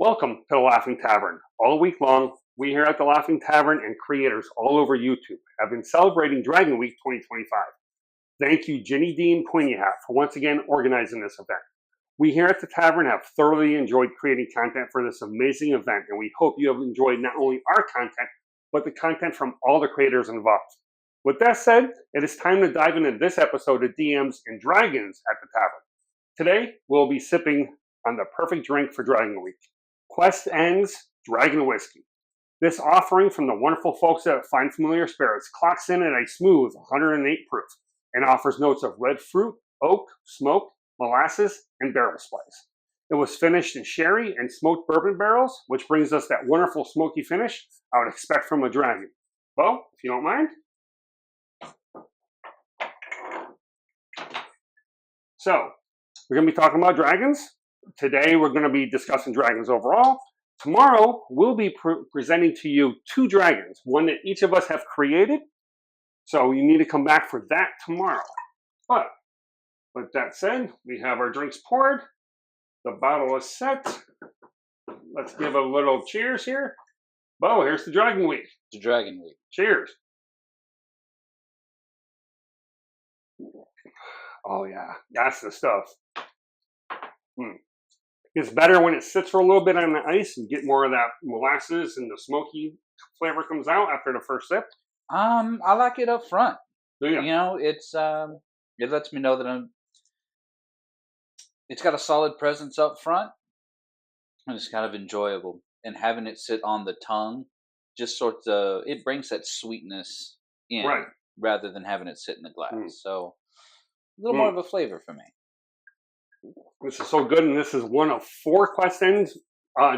Welcome to the Laughing Tavern. All week long, we here at the Laughing Tavern and creators all over YouTube have been celebrating Dragon Week 2025. Thank you, Ginny D and Pointy Hat, for once again organizing this event. We here at the Tavern have thoroughly enjoyed creating content for this amazing event, and we hope you have enjoyed not only our content, but the content from all the creators involved. With that said, it is time to dive into this episode of DMs and Dragons at the Tavern. Today, we'll be sipping on the perfect drink for Dragon Week. Quest Ends Dragon Whiskey. This offering from the wonderful folks at Find Familiar Spirits clocks in at a smooth 108 proof and offers notes of red fruit, oak, smoke, molasses, and barrel spice. It was finished in sherry and smoked bourbon barrels, which brings us that wonderful smoky finish I would expect from a dragon. Beau, if you don't mind. So, we're going to be talking about dragons. Today, we're going to be discussing dragons overall. Tomorrow, we'll be presenting to you two dragons, one that each of us have created. So you need to come back for that tomorrow. But with that said, we have our drinks poured. The bottle is set. Let's give a little cheers here. Beau, here's the Dragon Week. The Dragon Week. Cheers. Oh yeah, that's the stuff. It's better when it sits for a little bit on the ice and get more of that molasses and the smoky flavor comes out after the first sip. I like it up front. Do you? You know, it lets me know that it's got a solid presence up front, and it's kind of enjoyable. And having it sit on the tongue, just sort of, it brings that sweetness in, right, rather than having it sit in the glass. So a little more of a flavor for me. This is so good, and this is one of 4 Quest Ends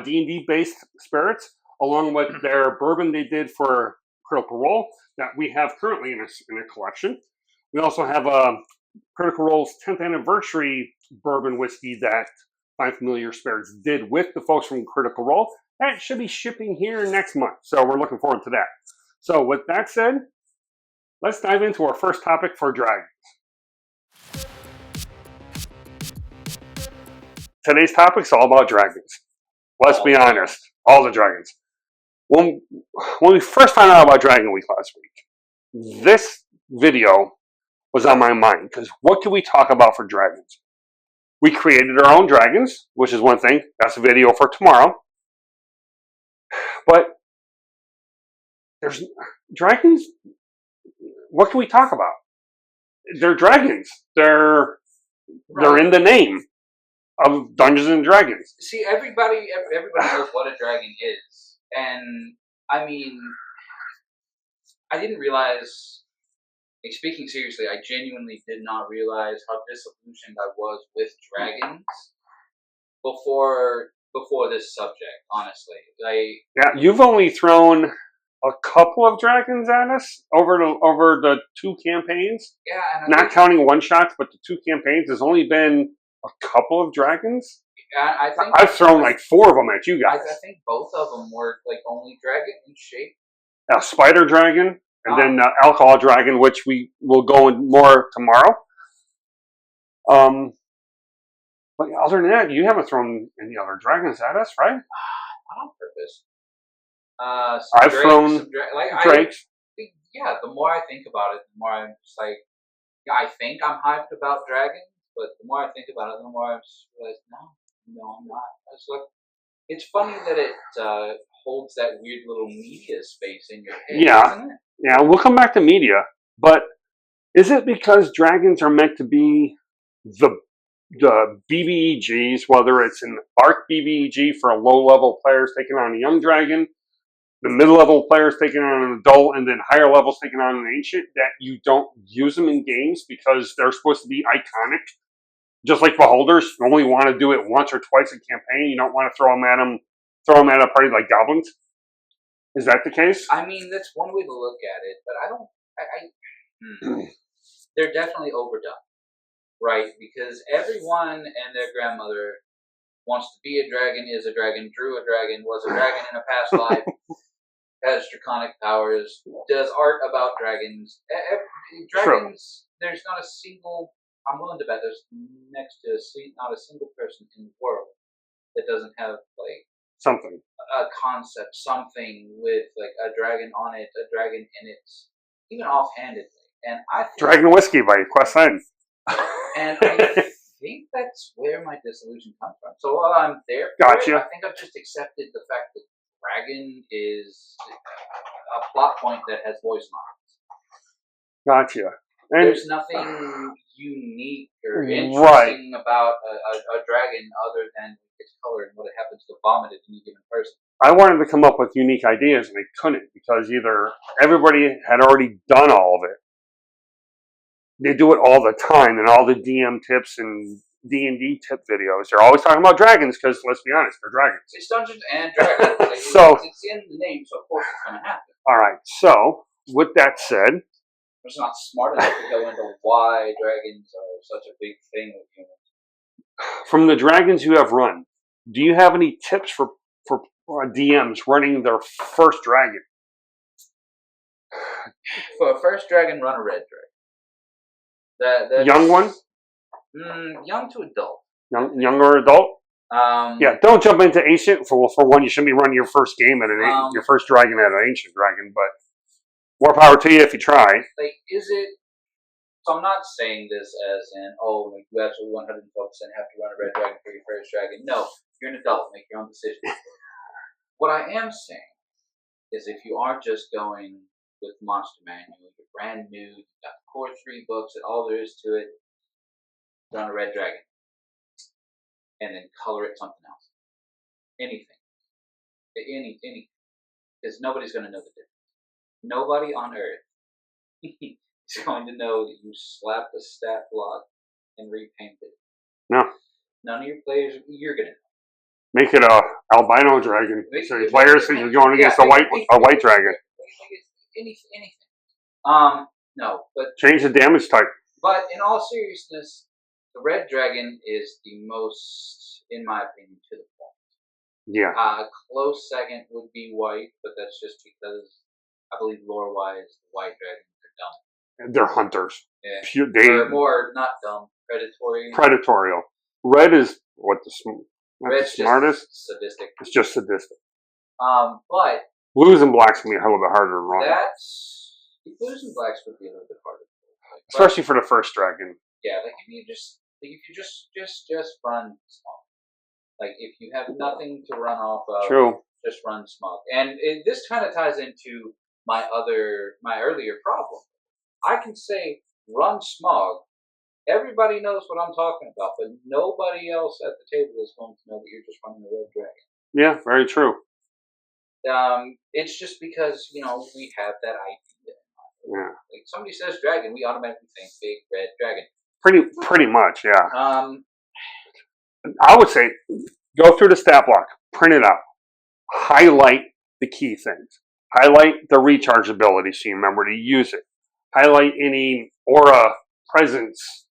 D&D based spirits, along with their bourbon they did for Critical Role that we have currently in a collection. We also have Critical Role's 10th anniversary bourbon whiskey that Find Familiar Spirits did with the folks from Critical Role. That should be shipping here next month, so we're looking forward to that. So with that said, let's dive into our first topic for dragons. Today's topic is all about dragons. Let's be honest, all the dragons. When we first found out about Dragon Week last week, this video was on my mind because what can we talk about for dragons? We created our own dragons, which is one thing. That's a video for tomorrow. But there's dragons. What can we talk about? They're dragons. They're in the name of Dungeons and Dragons. See, everybody knows what a dragon is, and I mean, I didn't realize. Like, speaking seriously, I genuinely did not realize how disillusioned I was with dragons before this subject. Honestly, yeah, you've only thrown a couple of dragons at us over the 2 campaigns. Yeah, and not counting one shots, but the 2 campaigns. There's only been a couple of dragons. I think I've thrown like 4 of them at you guys. I think both of them were like only dragon in shape. A spider dragon, and then alcohol dragon, which we will go in more tomorrow. But other than that, you haven't thrown any other dragons at us, right? Not on purpose. I've thrown drakes. Yeah, the more I think about it, the more I'm just like, yeah, I think I'm hyped about dragons. But the more I think about it, the more I just realize, no, I'm not. It's funny that it holds that weird little media space in your head, doesn't it? Yeah, we'll come back to media. But is it because dragons are meant to be the BBEGs, whether it's an Arc BBEG for low-level players taking on a young dragon, the mid-level players taking on an adult, and then higher levels taking on an ancient, that you don't use them in games because they're supposed to be iconic? Just like beholders, you only want to do it once or twice a campaign. You don't want to throw them at a party like goblins. Is that the case? I mean, that's one way to look at it, but they're definitely overdone, right? Because everyone and their grandmother wants to be a dragon, is a dragon, drew a dragon, was a dragon in a past life, has draconic powers, does art about dragons. Dragons, there's not a single, I'm willing to bet there's next to not a single person in the world that doesn't have, like, concept something with like a dragon on it, a dragon in it, even offhandedly. And I think Dragon Whiskey by Quest End. And I think that's where my disillusion comes from. So while I'm there for Gotcha. it, I think I've just accepted the fact that dragon is a plot point that has voice lines. Gotcha. And there's nothing unique or interesting about a dragon other than its color and what it happens to vomit at any given person. I wanted to come up with unique ideas, and they couldn't because either everybody had already done all of it. They do it all the time, and all the DM tips and D&D tip videos, they're always talking about dragons because, let's be honest, they're dragons. It's Dungeons and Dragons. Like, So it's in the name, so of course it's going to happen. All right. So with that said, I'm just not smart enough to go into why dragons are such a big thing with humans. from the dragons you have run, do you have any tips for DMs running their first dragon? For a first dragon, run a red dragon. Young one? Young to adult. Younger adult? Yeah, don't jump into ancient. For one, you shouldn't be running your first game at your first dragon at an ancient dragon, but more power to you if you try. Like, is it? So I'm not saying this as in, oh, you absolutely 112% have to run a red dragon for your first dragon. No, you're an adult. Make your own decision. What I am saying is if you are just going with Monster Manual, you're brand new, you've got the core 3 books and all there is to it, run a red dragon. And then color it something else. Anything. Anything. Because nobody's going to know the difference. Nobody on Earth is going to know that you slapped a stat block and repainted it. No. None of your players, you're going to know. Make it a albino dragon. So your players think you're going against a white dragon. Anything. No, but change the damage type. But in all seriousness, the red dragon is the most, in my opinion, to the point. Yeah. Close second would be white, but that's just because I believe lore-wise, the white dragons are dumb. They're hunters. Yeah. They're more not dumb, predatory. Predatorial. Red is what the smartest. Just sadistic. It's just sadistic. But blues and blacks can be a hell of a harder to run. Blues and blacks would be a little bit harder, especially for the first dragon. Yeah, like if you just run smog. Like if you have nothing to run off of, True. Just run smog. And this kind of ties into my earlier problem. I can say run smog. Everybody knows what I'm talking about, but nobody else at the table is going to know that you're just running a red dragon. Yeah, very true. It's just because, we have that idea. Yeah. Like somebody says dragon, we automatically think big red dragon. Pretty much, yeah. I would say go through the stat block, print it out, highlight the key things, highlight the recharge ability so you remember to use it, highlight any aura presence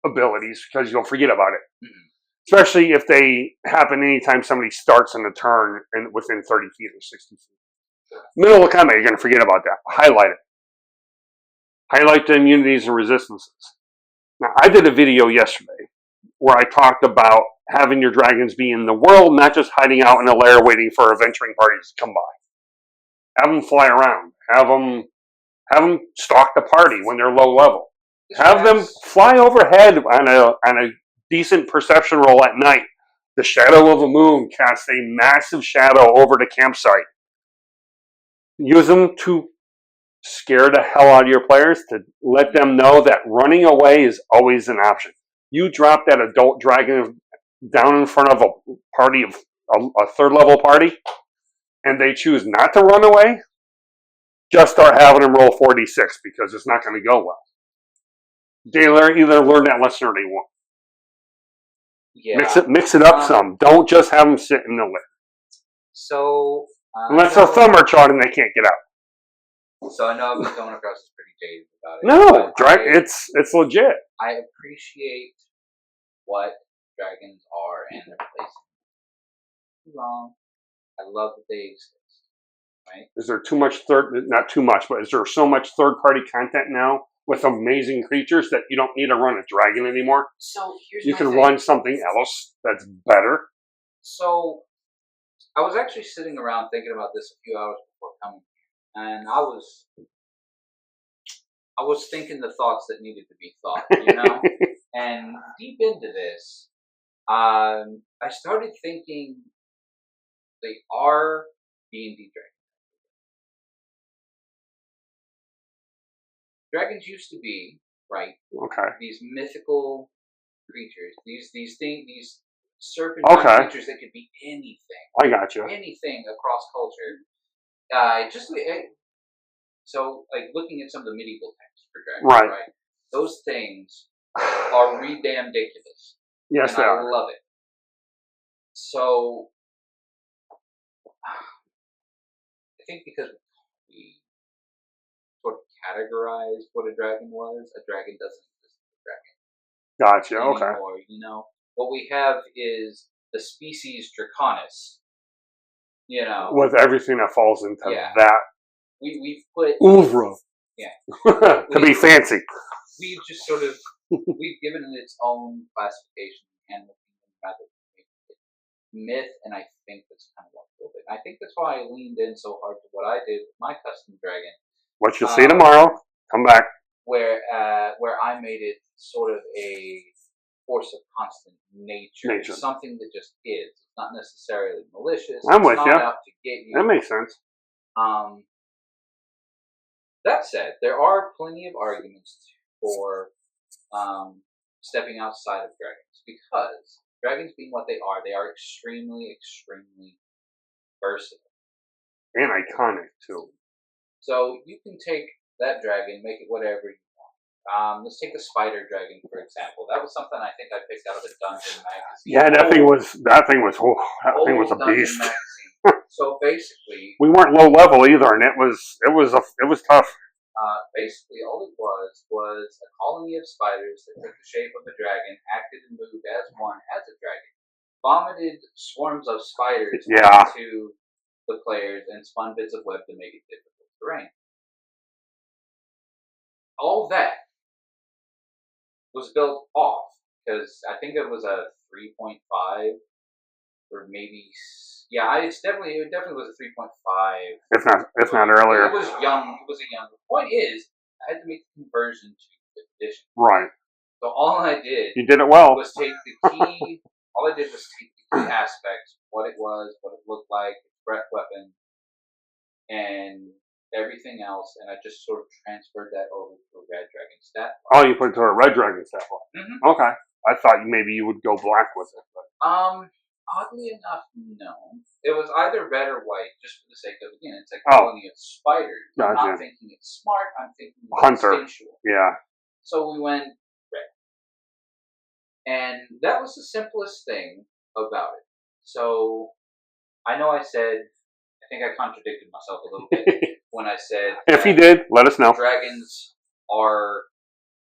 abilities because you'll forget about it. Mm-hmm. Especially if they happen anytime somebody starts in a turn and within 30 feet or 60 feet. Middle of combat, you're going to forget about that. Highlight it. Highlight the immunities and resistances. Now, I did a video yesterday where I talked about having your dragons be in the world, not just hiding out in a lair waiting for adventuring parties to come by. Have them fly around. Have them stalk the party when they're low level. Have them fly overhead on a decent perception roll at night. The shadow of a moon casts a massive shadow over the campsite. Use them to scare the hell out of your players, to let them know that running away is always an option. You drop that adult dragon down in front of a party of a third level party, and they choose not to run away, just start having them roll 4d6 because it's not going to go well. They either learn that lesson or they won't. Yeah. Mix it up some. Don't just have them sit in the lair. So unless their thumb are charred and they can't get out. So I know I've been coming across as pretty jaded about it. No, it's legit. I appreciate what dragons are and their place. Wrong. I love that they exist. Right? Is there too much not too much, but is there so much third-party content now with amazing creatures that you don't need to run a dragon anymore? So you can run something else that's better. So I was actually sitting around thinking about this a few hours before coming, and I was thinking the thoughts that needed to be thought, And deep into this, I started thinking they are D&D dragons used to be, right? Okay. These mythical creatures, these serpentine Okay. creatures that could be anything, I got you. anything across culture. So like looking at some of the medieval texts for dragons, right? Those things are damn ridiculous, Yes, and they I are. love it. So I think because we sort of categorized what a dragon was, a dragon doesn't exist as a dragon Gotcha. Okay. anymore. What we have is the species Draconis. With everything that falls into that we've put oeuvre. Yeah. To be fancy. We've just sort of we've given it its own classification and rather myth, and I think that's kind of what a little bit. I think that's why I leaned in so hard to what I did with my custom dragon. What you'll see tomorrow. Come back. Where I made it sort of a force of constant nature. It's something that just is. It's not necessarily malicious. I'm with not you. Out to get you. That makes sense. That said, there are plenty of arguments for stepping outside of dragons, because dragons being what they are extremely, extremely versatile. And iconic, too. So you can take that dragon, make it whatever you want. Let's take the spider dragon, for example. That was something I think I picked out of a Dungeon magazine. Yeah, that thing was a beast. So basically, we weren't low level either, and it was tough. Basically, all it was a colony of spiders that took the shape of a dragon, acted and moved as one, as a dragon, vomited swarms of spiders onto the players, and spun bits of web to make it difficult terrain. All that was built off, because I think it was a 3.5, or maybe it definitely was a 3.5. If not earlier. It was young. It was a young. The point is, I had to make the conversion to the edition. Right. So all I did. You did it well. Was take the key. All I did was take the key aspects, what it was, what it looked like, its breath weapon, and everything else, and I just sort of transferred that over to a red dragon stat line. Oh, you put it to a red dragon stat line. Mm-hmm. Okay. I thought maybe you would go black with it. But. Oddly enough, no. It was either red or white, just for the sake of, again, it's a colony of spiders. I'm not thinking it's smart, I'm thinking it's instinctual. Yeah. So we went red. And that was the simplest thing about it. So, I know I think I contradicted myself a little bit when I said... If you did, let us know. Dragons are,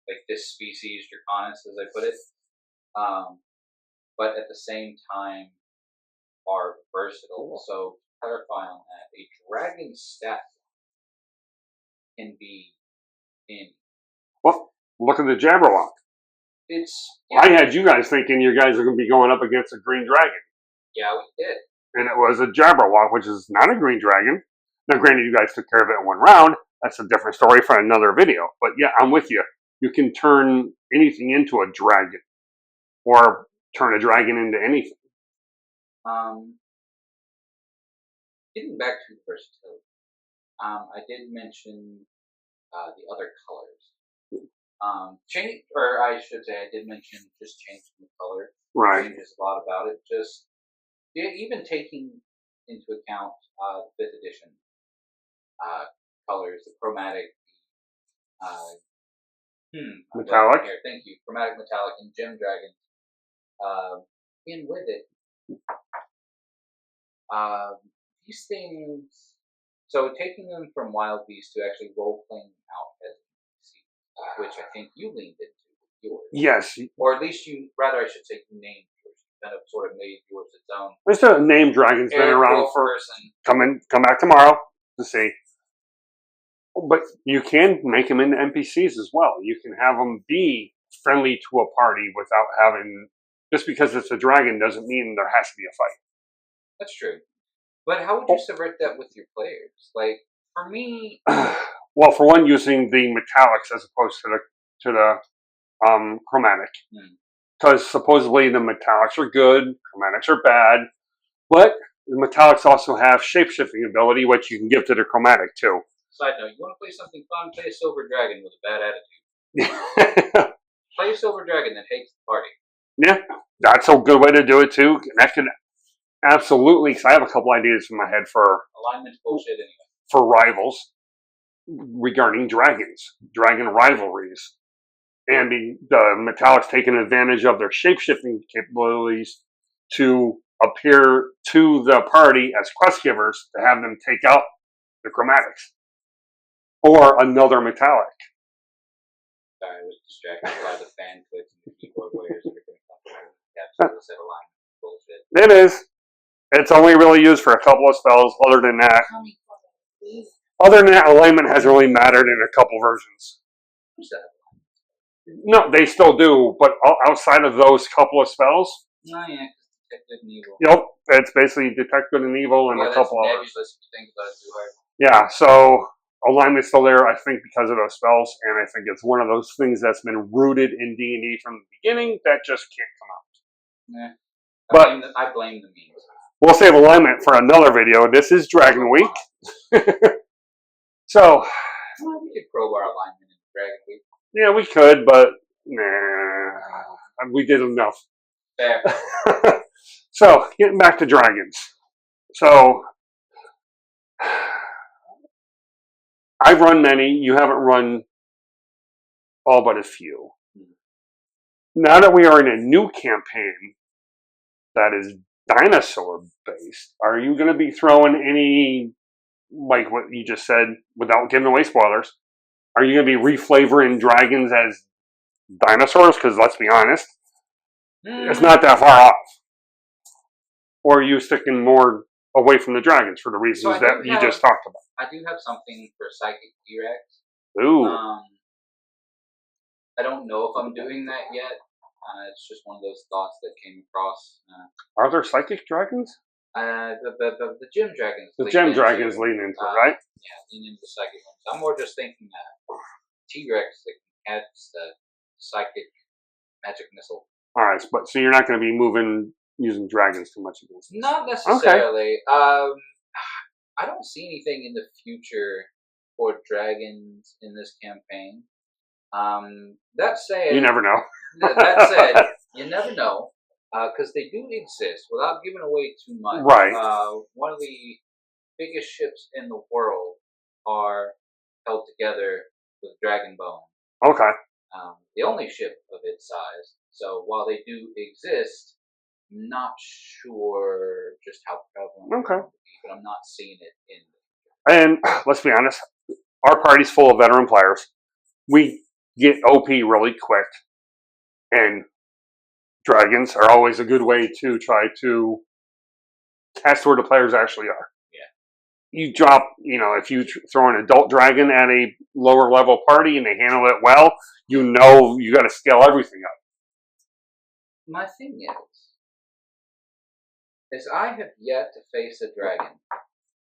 like, this species, Draconis, as I put it. But at the same time are versatile. So, to clarify on that, a dragon stat can be in. Well, look at the Jabberwock. I had you guys thinking you guys are going to be going up against a green dragon. Yeah, we did. And it was a Jabberwock, which is not a green dragon. Now, granted, you guys took care of it in one round. That's a different story for another video. But yeah, I'm with you. You can turn anything into a dragon. Or turn a dragon into anything. Getting back to versatility, I did mention the other colors. I should say, I did mention just changing the color. Right. Changes a lot about it. Just even taking into account the 5th edition colors, the chromatic, metallic. Here, thank you, chromatic, metallic, and gem dragon. In with it, these things. So taking them from Wild Beast to actually role playing out as NPCs, which I think you leaned into with yours. Yes. Or at least you should say you named yours. You kind of sort of made yours its own. There's a name dragon's been around for. Come back tomorrow to see. But you can make them into NPCs as well. You can have them be friendly to a party without having. Just because it's a dragon doesn't mean there has to be a fight. That's true. But how would you subvert that with your players? Like, for me, well, for one, using the metallics as opposed to the chromatic, because supposedly the metallics are good, chromatics are bad, but the metallics also have shape-shifting ability, which you can give to the chromatic too. Side note: you want to play something fun? Play a silver dragon with a bad attitude. Play a silver dragon that hates the party. Yeah, that's a good way to do it too. And that can absolutely, because I have a couple ideas in my head for alignment's bullshit anyway. For rivals regarding dragon rivalries, and the metallics taking advantage of their shape-shifting capabilities to appear to the party as quest givers to have them take out the chromatics or another metallic. Sorry, I was distracted by the fan clicks and the keyboard warriors that are going to come through. Capsule said alignment bullshit. It is. It's only really used for a couple of spells. Other than that, alignment hasn't really mattered in a couple versions. Who's that? No, they still do, but outside of those couple of spells. Oh yeah, detect good and evil. Yep, it's basically detect good and evil and a couple of others. Nebulous if you think about it too hard. Yeah, so alignment's still there, I think, because of those spells, and I think it's one of those things that's been rooted in D&D from the beginning that just can't come out. Yeah, I blame the memes. We'll save alignment for another video. This is Dragon Week. So, well, we could probe our alignment in Dragon Week. Yeah, we could, but nah, we did enough. Fair. So, getting back to dragons. So, I've run many. You haven't run all but a few. Now that we are in a new campaign that is dinosaur-based, are you going to be throwing any, like what you just said, without giving away spoilers, are you going to be reflavoring dragons as dinosaurs? Because let's be honest, it's not that far off. Or are you sticking more away from the dragons for the reasons that you just talked about? I do have something for Psychic T-Rex. Ooh. I don't know if I'm doing that yet. It's just one of those thoughts that came across. Are there psychic dragons? The gym dragons. The gym dragons lean into it, right? Yeah, lean into the psychic ones. I'm more just thinking that T-Rex that can catch the psychic magic missile. All right, but so you're not going to be using dragons too much against this? Not necessarily. Okay. I don't see anything in the future for dragons in this campaign. That said, you never know. That said, you never know, because they do exist. Without giving away too much, right? One of the biggest ships in the world are held together with dragon bone. Okay. The only ship of its size. So while they do exist, I'm not sure just how prevalent. Okay. But I'm not seeing it in. And let's be honest, our party's full of veteran players. We get OP really quick, and dragons are always a good way to try to test where the players actually are. Yeah. You drop, if you throw an adult dragon at a lower level party and they handle it well, you got to scale everything up. My thing is I have yet to face a dragon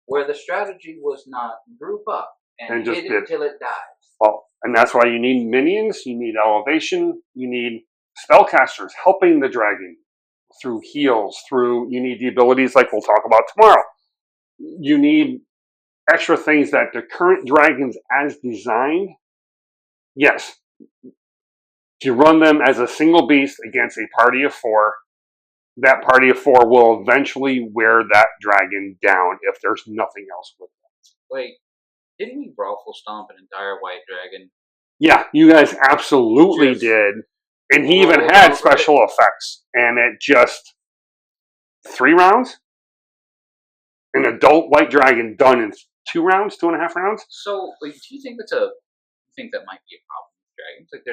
where the strategy was not group up and hit it till it dies. Well, and that's why you need minions, you need elevation, you need spellcasters helping the dragon through heals, you need the abilities like we'll talk about tomorrow. You need extra things that the current dragons as designed, yes, if you run them as a single beast against a party of 4, that party of 4 will eventually wear that dragon down if there's nothing else with them. Wait, didn't we Brawlful Stomp an entire white dragon? Yeah, you guys absolutely did. And he even had special effects. And it just 3 rounds? An adult white dragon done in 2 rounds, 2.5 rounds? So, do you think that might be a problem with dragons? Like,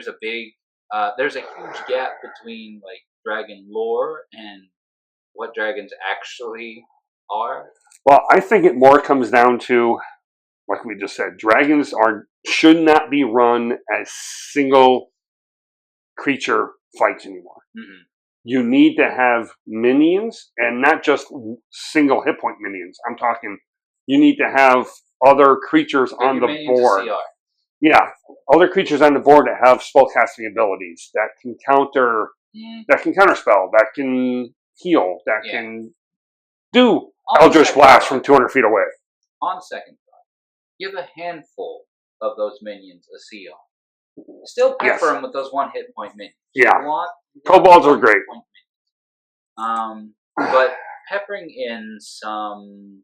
there's a huge gap between like dragon lore and what dragons actually are. Well, I think it more comes down to, like we just said, dragons should not be run as single creature fights anymore. Mm-hmm. you need to have minions, and not just single hit point minions. I'm talking you need to have other creatures on the board. Yeah, other creatures on the board that have spellcasting abilities that can counter, that can counterspell, that can heal, that can do Eldritch Blast from 200 feet away. On second thought, give a handful of those minions a CR. Still pepper them with those one hit point minions. Yeah, kobolds are great. But peppering in some,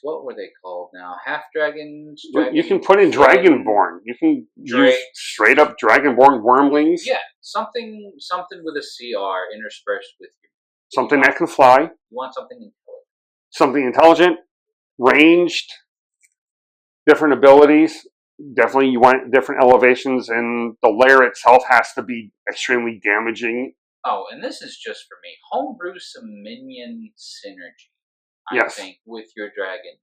what were they called now? Half dragons? You can put in Dragonborn. You can use straight up Dragonborn wormlings. Yeah, something with a CR interspersed with you. Something that can fly. You want something intelligent. Something intelligent, ranged, different abilities. Definitely you want different elevations, and the lair itself has to be extremely damaging. Oh, and this is just for me. Homebrew some minion synergy, I think, with your dragons.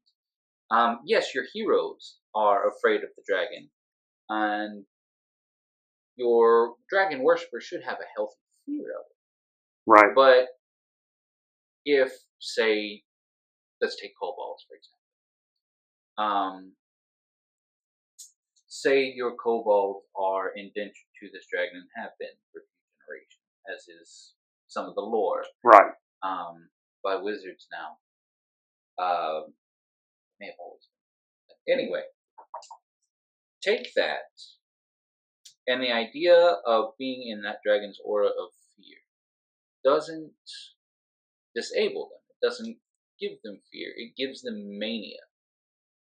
Yes, your heroes are afraid of the dragon, and your dragon worshiper should have a healthy fear of it. Right. But if, say, let's take kobolds, for example. Say your kobolds are indentured to this dragon and have been for a few generations, as is some of the lore. Right. By wizards now. May have always been. Anyway, take that, and the idea of being in that dragon's aura of fear doesn't disable them. It doesn't give them fear. It gives them mania.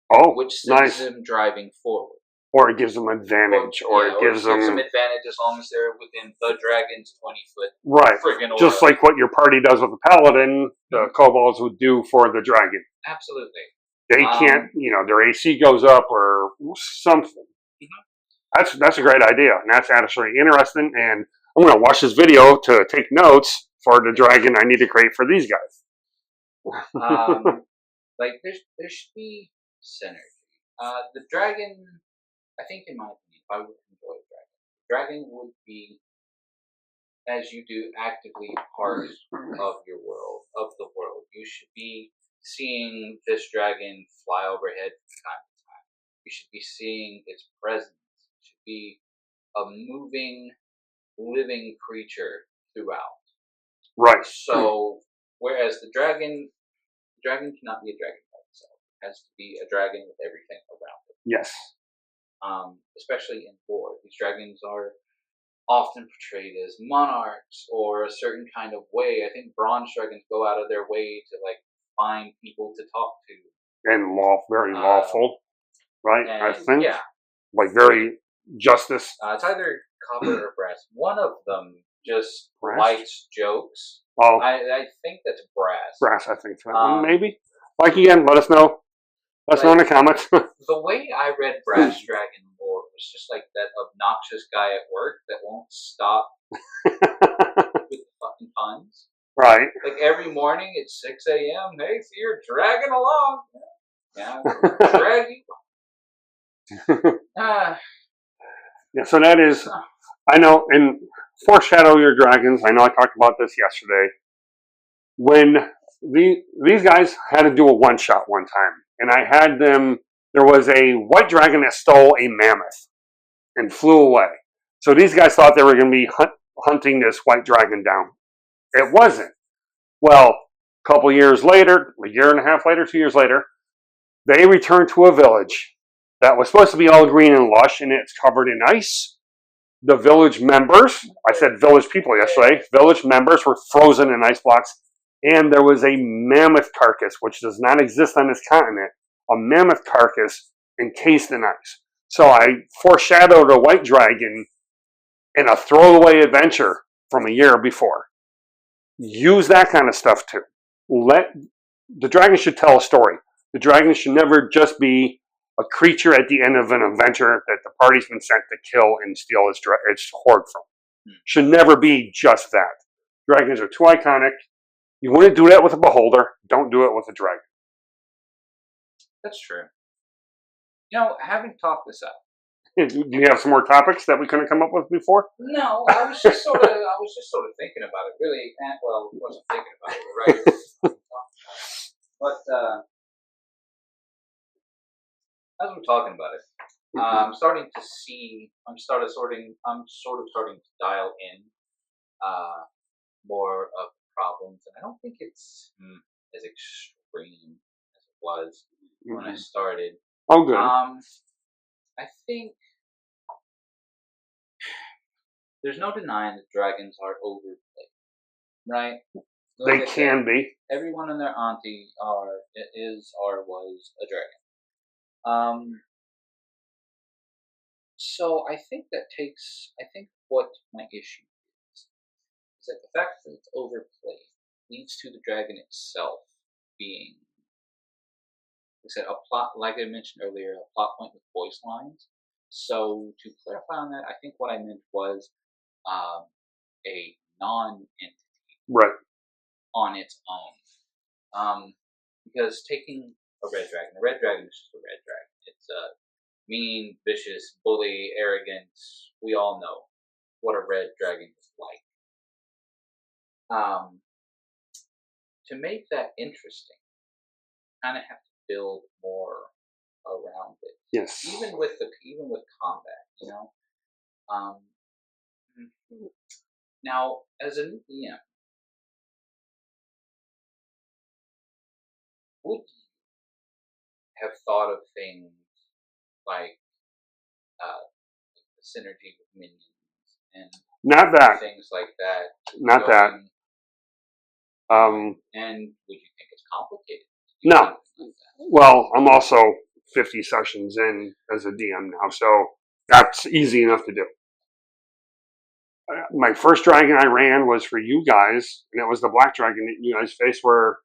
Which sends them driving forward. Or it gives them advantage, it gives them advantage as long as they're within the dragon's 20-foot. Right. Just like what your party does with the paladin, the kobolds would do for the dragon. Absolutely. They can't, their AC goes up or something. That's a great idea, and that's actually interesting. And I'm going to watch this video to take notes for the dragon I need to create for these guys. There should be synergy. The dragon, I think, in my opinion, if I would enjoy a dragon would be, as you do, actively part of your world, of the world. You should be seeing this dragon fly overhead from time to time. You should be seeing its presence. It should be a moving, living creature throughout. Right. So, whereas the dragon cannot be a dragon by itself. It has to be a dragon with everything around it. Yes. Especially in war. These dragons are often portrayed as monarchs or a certain kind of way. I think bronze dragons go out of their way to find people to talk to. And very lawful, right? And, I think. Yeah. Very justice. It's either copper or brass. One of them just likes jokes. Oh. I think that's brass. Brass, I think. Maybe. Again, let us know. Let us know in the comments. The way I read Brass Dragon lore was just like that obnoxious guy at work that won't stop with the fucking puns. Right. Every morning at 6 a.m., hey, so you're dragging along. Yeah, drag you. Yeah, so that is, I know, and foreshadow your dragons. I know I talked about this yesterday. When these guys had to do a one-shot one time, and I had them, there was a white dragon that stole a mammoth and flew away. So these guys thought they were going to be hunting this white dragon down. It wasn't. Well, a couple years later, a year and a half later, 2 years later, they returned to a village that was supposed to be all green and lush, and it's covered in ice. The village members, I said village people yesterday, village members were frozen in ice blocks, and there was a mammoth carcass, which does not exist on this continent, a mammoth carcass encased in ice. So I foreshadowed a white dragon in a throwaway adventure from a year before. Use that kind of stuff too. The dragon should tell a story. The dragon should never just be a creature at the end of an adventure that the party's been sent to kill and steal its hoard from. Should never be just that. Dragons are too iconic. You want to do that with a beholder, don't do it with a dragon. That's true. Having talked this out, Do you have some more topics that we couldn't come up with before? No, I was just sort of thinking about it. Really, well, I wasn't thinking about it, right? But as we're talking about it, I'm starting to see. I'm sort of starting to dial in more of the problems, and I don't think it's as extreme as it was when I started. Oh, good. I think there's no denying that dragons are overplayed, right? They can be. Everyone and their auntie is or was a dragon. So I think what my issue is that the fact that it's overplayed leads to the dragon itself being, like I said, a plot, like I mentioned earlier, a plot point with voice lines. So to clarify on that, I think what I meant was a non-entity, right, on its own. Because taking a red dragon is just a red dragon. It's mean, vicious, bully, arrogant. We all know what a red dragon is like. To make that interesting, kind of have to build more around it. Yes. Even with combat, you know. Now, as a new DM, would you have thought of things like synergy with minions and not that things like that? Not that. And would you think it's complicated? No. Like well, I'm also 50 sessions in as a DM now, so that's easy enough to do. My first dragon I ran was for you guys, and it was the black dragon that you guys faced where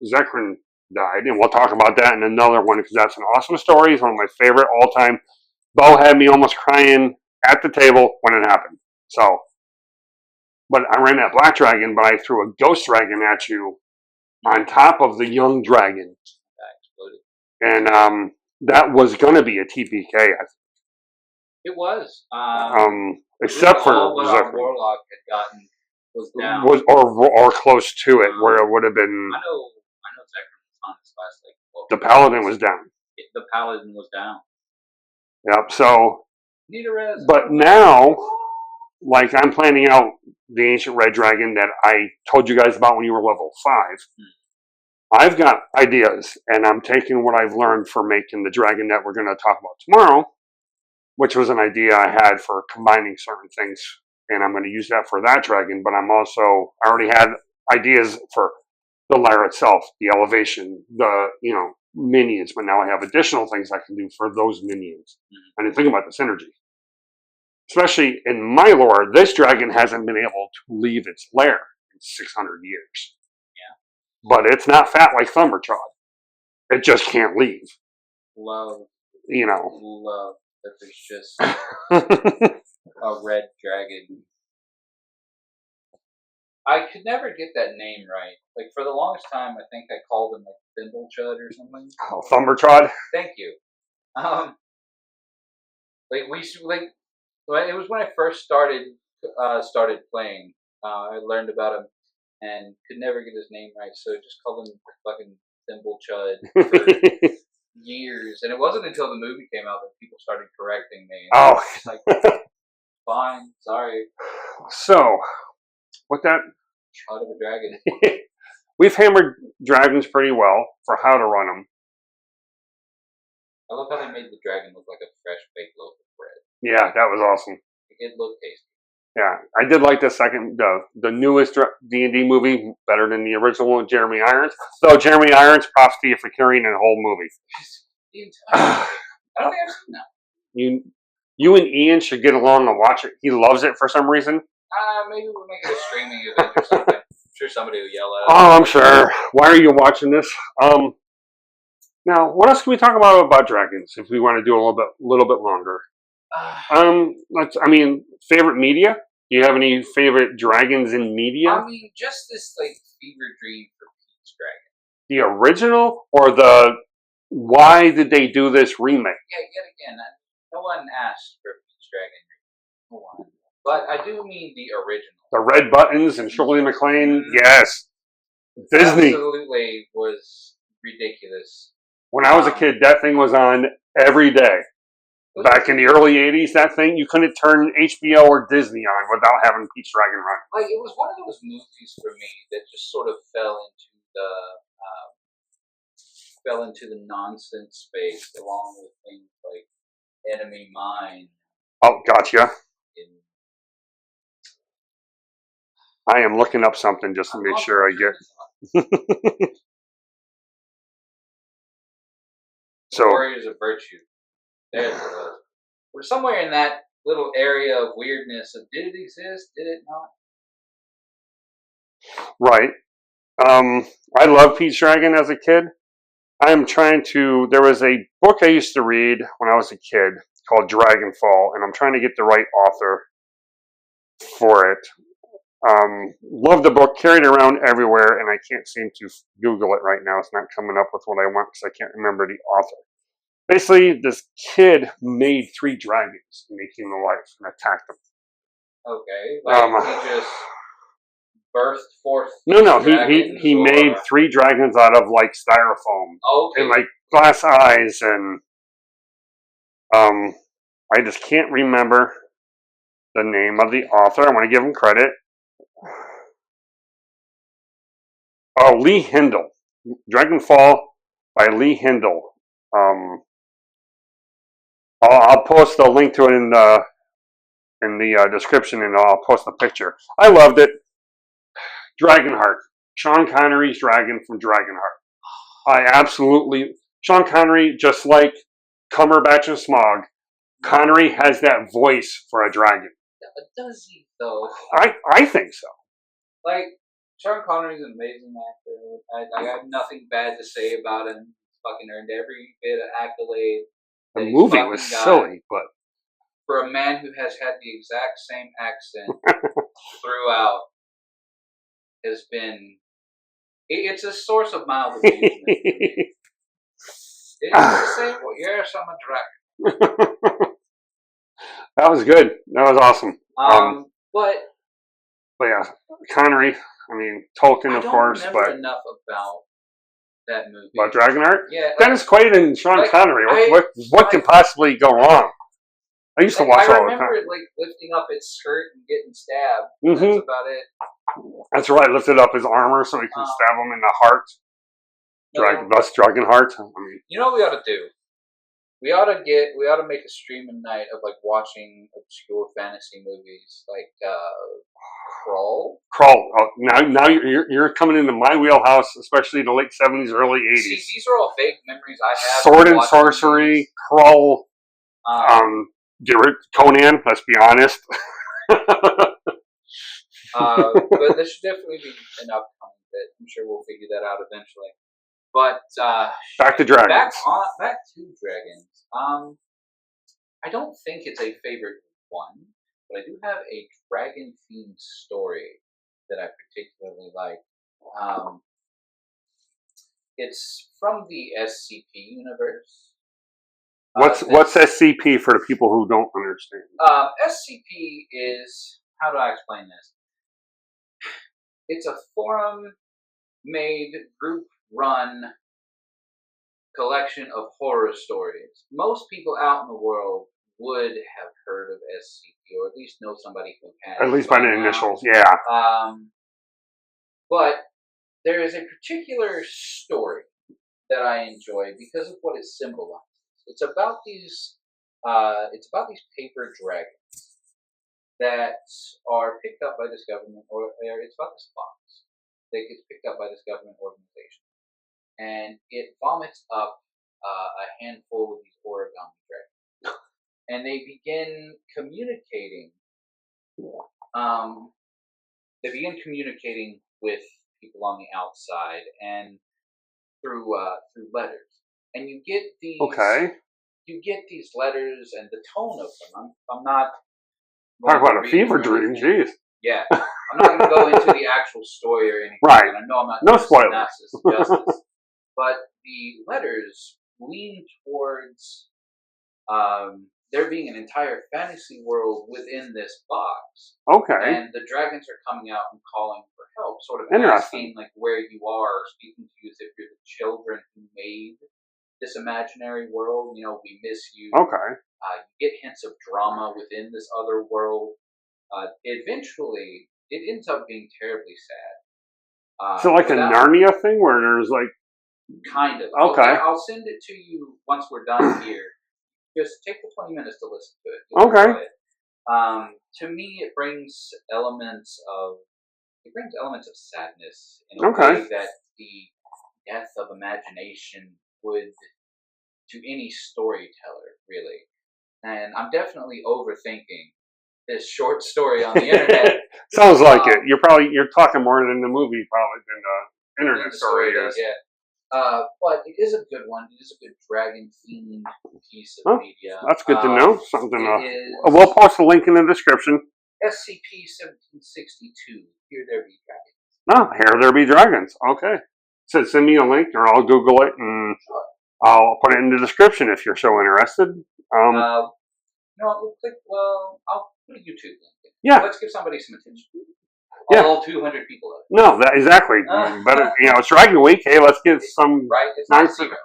Zekrin died, and we'll talk about that in another one because that's an awesome story. It's one of my favorite all-time. Beau had me almost crying at the table when it happened. So, but I ran that black dragon, but I threw a ghost dragon at you on top of the young dragon. And that was going to be a TPK. It was. Except for what our warlock had gotten was down. Or close to it, where it would have been. I know Zekrin was on his last the paladin was down. The paladin was down. Yep, so. Need a res. But now, like I'm planning out the ancient red dragon that I told you guys about when you were level 5. I've got ideas, and I'm taking what I've learned for making the dragon that we're going to talk about tomorrow, which was an idea I had for combining certain things, and I'm going to use that for that dragon, but I already had ideas for the lair itself, the elevation, the, minions, but now I have additional things I can do for those minions. I didn't think about the synergy. Especially in my lore, this dragon hasn't been able to leave its lair in 600 years. But it's not fat like Thumbertrod. It just can't leave. Love that there's just a red dragon. I could never get that name right. Like for the longest time, I think I called him like Thimblechud or something. Oh, Thumbertrod. Thank you. It was when I first started playing. I learned about him. And could never get his name right, so I just called him fucking Thimblechud for years. And it wasn't until the movie came out that people started correcting me. Oh, it's like, fine, sorry. So, with that, Chud of a dragon. We've hammered dragons pretty well for how to run them. I love how they made the dragon look like a fresh baked loaf of bread. Yeah, that was awesome. It looked tasty. Yeah, I did like the newest D&D movie better than the original one with Jeremy Irons. Though Jeremy Irons, props to you for carrying the whole movie. I don't think I've seen that. You and Ian should get along and watch it. He loves it for some reason. Maybe we'll make it a streaming event or something. I'm sure somebody will yell at us. Oh, I'm sure. Why are you watching this? Now, what else can we talk about dragons if we want to do a little bit longer? Favorite media? Do you have any favorite dragons in media? I mean, just this fever dream for Pete's Dragon. The original or the why did they do this remake? Yeah, yet again, No one asked for Pete's Dragon. No one. But I do mean the original. The red buttons and Shirley MacLaine. Yes. Disney. Absolutely was ridiculous. When I was a kid, that thing was on every day. Back in the early 80s, that thing, you couldn't turn HBO or Disney on without having Pete's Dragon run. Like, it was one of those movies for me that just sort of fell into the nonsense space, along with things like Enemy Mine. Oh, gotcha. I am looking up something just to make sure I get. So, Warriors of Virtue. There it was. We're somewhere in that little area of weirdness of did it exist? Did it not? Right. I love Pete's Dragon as a kid. I'm trying to. There was a book I used to read when I was a kid called Dragonfall, and I'm trying to get the right author for it. Love the book, carried it around everywhere, and I can't seem to Google it right now. It's not coming up with what I want because I can't remember the author. Basically, this kid made 3 dragons and they came to life and attacked them. Okay, like he just birthed forth. No. He made 3 dragons out of like styrofoam. Okay. And like glass eyes and I just can't remember the name of the author. I want to give him credit. Oh, Lee Hindle. Dragonfall by Lee Hindle. I'll post a link to it in the description, and I'll post a picture. I loved it. Dragonheart. Sean Connery's dragon from Dragonheart. I absolutely... Sean Connery, just like Cumberbatch and Smaug, Connery has that voice for a dragon. Does he, though? I think so. Like, Sean Connery's an amazing actor. I have nothing bad to say about him. He's fucking earned every bit of accolade. The movie was silly, but... For a man who has had the exact same accent throughout, has been... It's a source of mild amusement. It's the same. Well, yes, I'm a dragon. That was good. That was awesome. But yeah, Connery. I mean, Tolkien, of course. I don't remember enough about that movie. About Dragonheart? Yeah. Dennis Quaid and Sean Connery. What can possibly go wrong? I used to watch all the time. I remember it, like, lifting up its skirt and getting stabbed. That's about it. That's right. Lifted up his armor so he can stab him in the heart. Thus, Dragonheart. I mean, you know what we ought to do? We ought to make a streaming night of like watching obscure fantasy movies like Crawl. Oh, now you're coming into my wheelhouse, especially the late 70s, early 80s. See, these are all vague memories I have. Sword and Sorcery, Crawl, Conan. Let's be honest. But this should definitely be an upcoming bit. I'm sure we'll figure that out eventually. But back to dragons. Back to dragons. I don't think it's a favorite one, but I do have a dragon-themed story that I particularly like. It's from the SCP universe. What's SCP for the people who don't understand? SCP is, how do I explain this? It's a forum-made, group-run collection of horror stories. Most people out in the world would have heard of SCP, or at least know somebody who has. At least by the initials, yeah. But there is a particular story that I enjoy because of what it symbolizes. It's about these paper dragons that are picked up by this government, or it's about this box that gets picked up by this government organization, and it vomits up a handful of these origami dragons, and they begin communicating. They begin communicating with people on the outside and through letters, and you get these. Okay. You get these letters and the tone of them. I'm not. Talk about a fever dream, jeez. Yeah, I'm not going to go into the actual story or anything. Right. I know I'm not. No spoilers. Justice, but the letters lean towards. there being an entire fantasy world within this box, Okay. and the dragons are coming out and calling for help, sort of Interesting. asking like where you are, speaking to you as if you're the children who made this imaginary world. You know, we miss you. Okay. You get hints of drama within this other world. Eventually, it ends up being terribly sad. So like a Without- Narnia thing where there's like Kind of. Okay. I'll send it to you once we're done here. Just take the 20 minutes to listen to it. You'll Okay. enjoy it. To me, it brings elements of sadness in a Okay. way that the death of imagination would to any storyteller, really. And I'm definitely overthinking this short story on the internet. Sounds like it. You're talking more than the movie probably than the internet story is. Yeah. But it is a good one. It is a good dragon-themed piece of media. That's good to know. Something. We'll post a link in the description. SCP-1762. Here There Be Dragons. Oh, Here There Be Dragons. Okay. So send me a link, or I'll Google it, and I'll put it in the description if you're so interested. I'll put a YouTube link in. Yeah. Let's give somebody some attention. Yeah. All 200 people of it. No, exactly. But it's Dragon Week. Hey, let's get some. Right? It's not zero.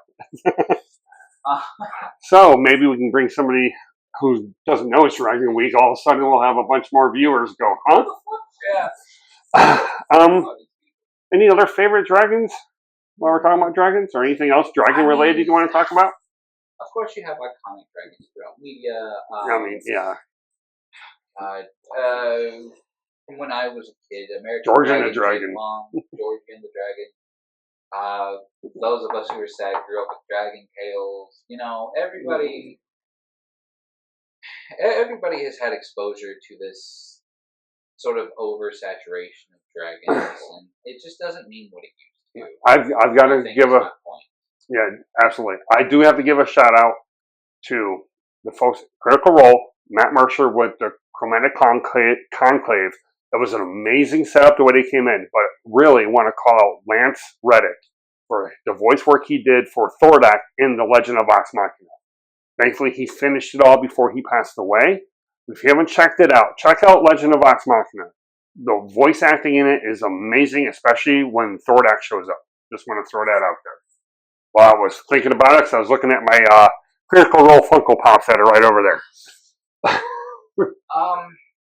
So maybe we can bring somebody who doesn't know it's Dragon Week. All of a sudden, we'll have a bunch more viewers go, huh? Yeah. Any other favorite dragons while we're talking about dragons, or anything else dragon related you want to talk about? Of course, you have iconic dragons throughout media. Yeah. From when I was a kid, American George and the Dragon. George and the Dragon. Those of us who were sad grew up with Dragon Tales. You know, everybody has had exposure to this sort of oversaturation of dragons, and it just doesn't mean what it used to. I've got to give a point. Yeah, absolutely. I do have to give a shout out to the folks at Critical Role, Matt Mercer with the Chromatic Conclave. That was an amazing setup the way they came in, but really want to call out Lance Reddick for the voice work he did for Thordak in The Legend of Vox Machina. Thankfully, he finished it all before he passed away. If you haven't checked it out, check out Legend of Vox Machina. The voice acting in it is amazing, especially when Thordak shows up. Just want to throw that out there. While I was thinking about it, because I was looking at my Critical Role Funko Pops that are right over there.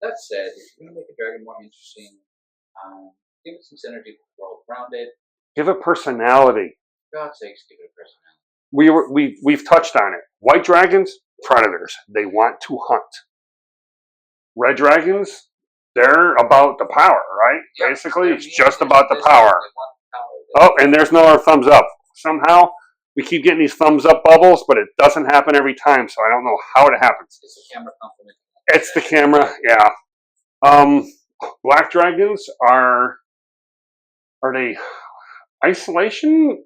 That said, if you're going to make a dragon more interesting, give it some synergy with the world around it. Give it personality. For God's sakes, give it a personality. We've touched on it. White dragons, predators. They want to hunt. Red dragons, they're about the power, right? Yep. Basically, it's just about the power. Oh, and there's no thumbs up. Somehow, we keep getting these thumbs up bubbles, but it doesn't happen every time, so I don't know how it happens. It's the camera compliment. It's the camera, yeah. Black dragons are they isolationists?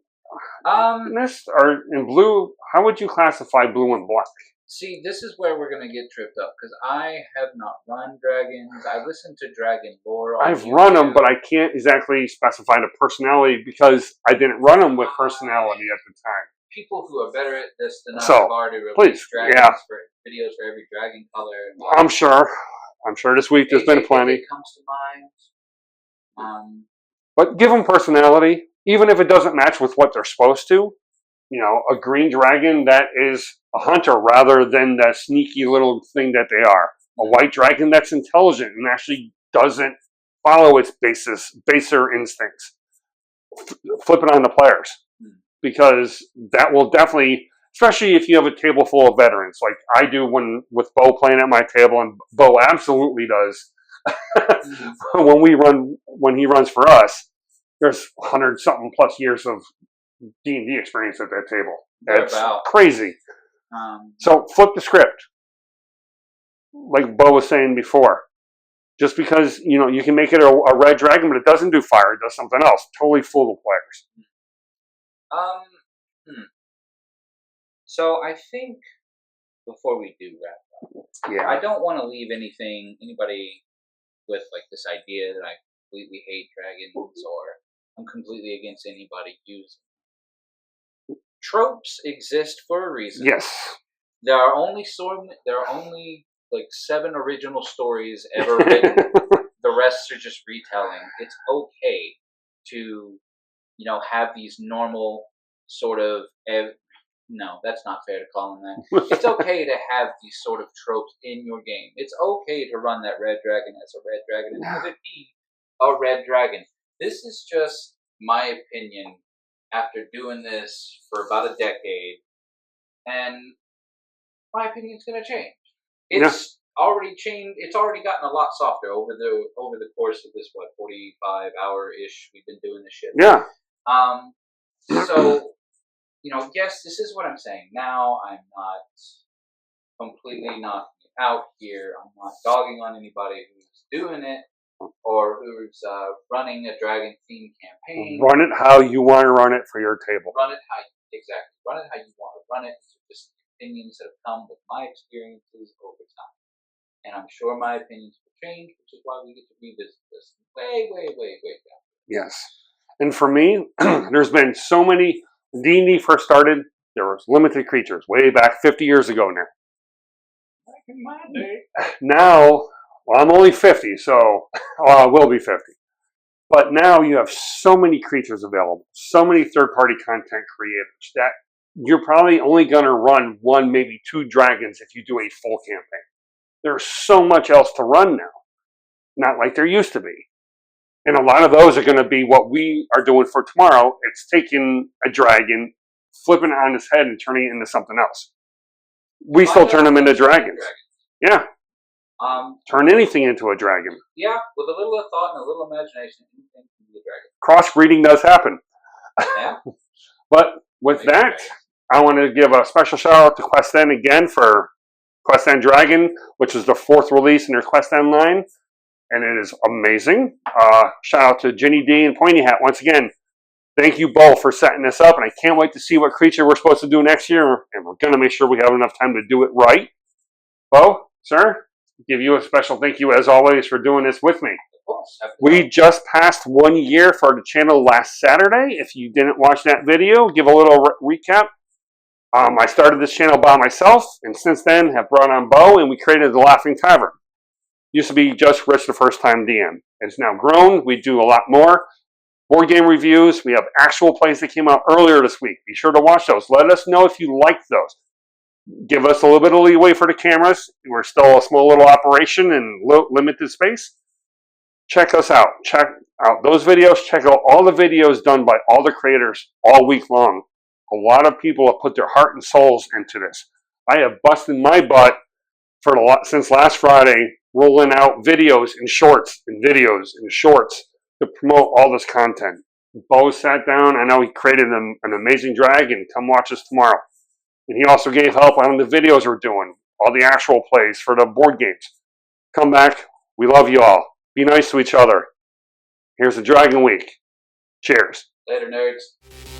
Or in blue, how would you classify blue and black? See, this is where we're going to get tripped up, because I have not run dragons. I listened to dragon lore. I've run them, but I can't exactly specify the personality because I didn't run them with personality at the time. People who are better at this than I have already released for videos for every dragon color. I'm sure this week there's been plenty. It comes to mind. But give them personality, even if it doesn't match with what they're supposed to. You know, a green dragon that is a hunter rather than that sneaky little thing that they are. A white dragon that's intelligent and actually doesn't follow its baser instincts. Flip it on the players. Because that will definitely, especially if you have a table full of veterans, like I do with Beau playing at my table, and Beau absolutely does. When he runs for us, there's 100-something plus years of D&D experience at that table. It's crazy. So flip the script, like Beau was saying before. Just because you can make it a red dragon, but it doesn't do fire; it does something else. Totally fool the players. So I think before we do wrap up, I don't want to leave anybody with like this idea that I completely hate dragons or I'm completely against anybody using them. Tropes exist for a reason. Yes. There are only like 7 original stories ever written. The rest are just retelling. It's okay to, have these normal sort of. No, that's not fair to call them that. It's okay to have these sort of tropes in your game. It's okay to run that red dragon as a red dragon and have it be a red dragon. This is just my opinion after doing this for about a decade, and my opinion's going to change. It's already changed. It's already gotten a lot softer over the course of this 45-hour ish we've been doing this shit. Yeah. So. Yes, this is what I'm saying. Now I'm not completely knocking it out here. I'm not dogging on anybody who's doing it or who's running a dragon-themed campaign. Run it how you want to run it for your table. Run it how you want to run it. These are just opinions that have come with my experiences over time. And I'm sure my opinions will change, which is why we get to revisit this way, way, way, way down. Yes. And for me, there's been so many... D&D first started, there was limited creatures way back 50 years ago now. Back in my day. Now, well, I'm only 50, so I will be 50. But now you have so many creatures available, so many third-party content creators that you're probably only going to run 1, maybe 2 dragons if you do a full campaign. There's so much else to run now, not like there used to be. And a lot of those are going to be what we are doing for tomorrow. It's taking a dragon, flipping it on its head, and turning it into something else. We still turn them into dragons. Yeah. Turn anything into a dragon. Yeah, with a little thought and a little imagination, anything can be a dragon. Crossbreeding does happen. Yeah. But with that, I want to give a special shout out to Quest End again for Quest End Dragon, which is the 4th release in their Quest End line. And it is amazing. Shout out to Ginny D and Pointy Hat once again. Thank you both for setting this up, and I can't wait to see what creature we're supposed to do next year, and we're going to make sure we have enough time to do it right. Beau, sir, give you a special thank you as always for doing this with me. Of course. We just passed 1 year for the channel last Saturday. If you didn't watch that video, give a little recap. I started this channel by myself, and since then have brought on Beau, and we created the Laughing Tavern. Used to be just Rich the First Time DM. It's now grown. We do a lot more. Board game reviews. We have actual plays that came out earlier this week. Be sure to watch those. Let us know if you like those. Give us a little bit of leeway for the cameras. We're still a small little operation in limited space. Check us out. Check out those videos. Check out all the videos done by all the creators all week long. A lot of people have put their heart and souls into this. I have busted my butt since last Friday, rolling out videos and shorts and videos and shorts to promote all this content. Beau sat down. I know he created an amazing dragon. Come watch us tomorrow. And he also gave help on the videos we're doing, all the actual plays for the board games. Come back. We love you all. Be nice to each other. Here's the Dragon Week. Cheers. Later, nerds.